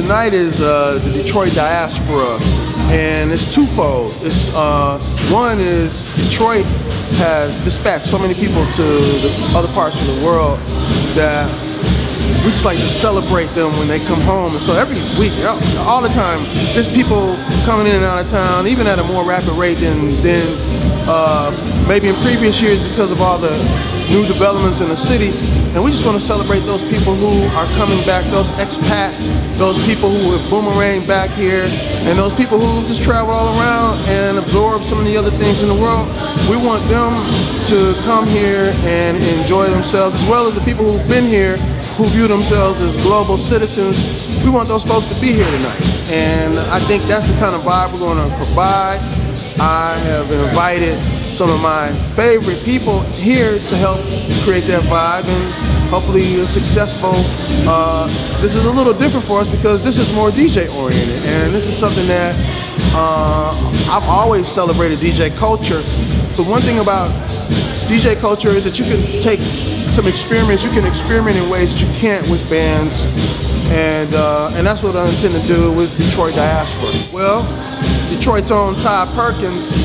tonight is the Detroit Diaspora, and it's twofold. It's one is Detroit has dispatched so many people to the other parts of the world that we just like to celebrate them when they come home. And so every week, all the time, there's people coming in and out of town, even at a more rapid rate than maybe in previous years because of all the new developments in the city. And we just want to celebrate those people who are coming back, those expats, those people who have boomeranged back here, and those people who just travel all around and absorb some of the other things in the world. We want them to come here and enjoy themselves, as well as the people who've been here who view themselves as global citizens. We want those folks to be here tonight. And I think that's the kind of vibe we're going to provide. I have invited some of my favorite people here to help create that vibe, and hopefully successful. This is a little different for us because this is more DJ oriented, and this is something that I've always celebrated DJ culture. But one thing about DJ culture is that you can take some experiments, you can experiment in ways that you can't with bands, and that's what I intend to do with Detroit Diaspora. Well, Detroit's own Ty Perkins,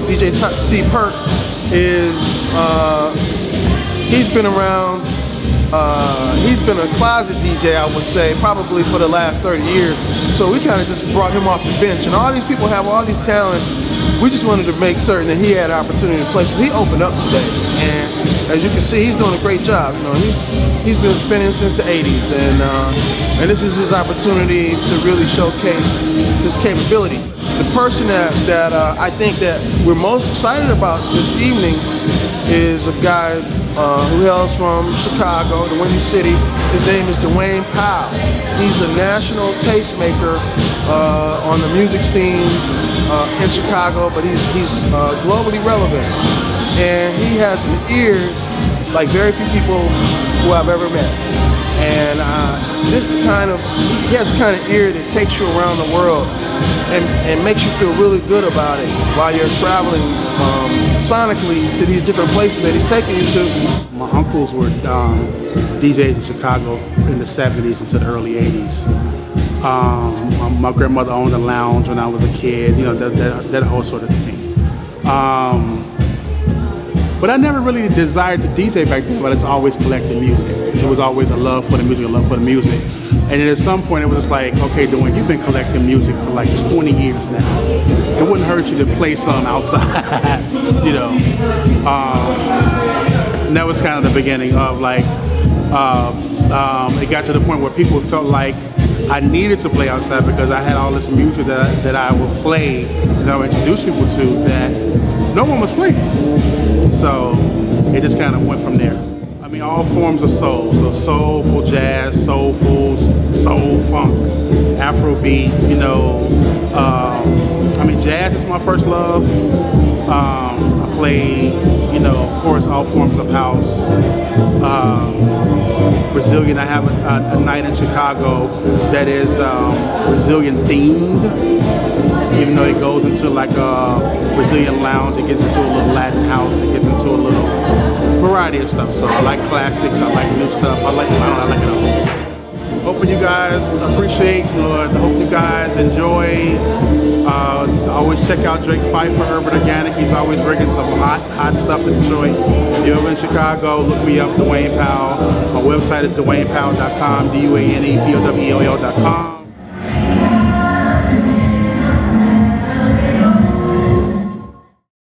DJ T Perk, he's been around, he's been a closet DJ, I would say, probably for the last 30 years. So we kind of just brought him off the bench, and all these people have all these talents. We just wanted to make certain that he had an opportunity to play. So he opened up today, and as you can see, he's doing a great job. You know, he's been spinning since the 80s, and this is his opportunity to really showcase his capability. The person that I think that we're most excited about this evening is a guy who hails from Chicago, the Windy City. His name is Duane Powell. He's a national tastemaker on the music scene in Chicago, but he's globally relevant. And he has an ear like very few people who I've ever met. And he has the kind of ear that takes you around the world and makes you feel really good about it while you're traveling sonically to these different places that he's taking you to. My uncles were DJs in Chicago in the 70s into the early 80s. My grandmother owned a lounge when I was a kid, you know, that whole sort of thing. But I never really desired to DJ back then, but it's always collecting music. It was always a love for the music, a love for the music. And then at some point it was just like, okay, Duane, you've been collecting music for like 20 years now. It wouldn't hurt you to play some outside, you know. And that was kind of the beginning of like, it got to the point where people felt like I needed to play outside because I had all this music that I would play, that I would introduce people to that no one was playing. So it just kind of went from there. I mean, all forms of soul. So soulful jazz, soulful, soul funk, Afrobeat, you know. I mean, jazz is my first love. I play, you know, of course, all forms of house. Brazilian, I have a night in Chicago that is Brazilian themed. Even though it goes into like a Brazilian lounge, it gets into a little Latin house, it gets into a little variety of stuff. So I like classics, I like new stuff, I like it all. Hoping you guys appreciate, I hope you guys enjoy. Always check out Drak Phifer Urban Organic. He's always bringing some hot stuff to Detroit. If you're ever in Chicago, look me up, Duane Powell. My website is duanepowell.com, DuanePowell.com.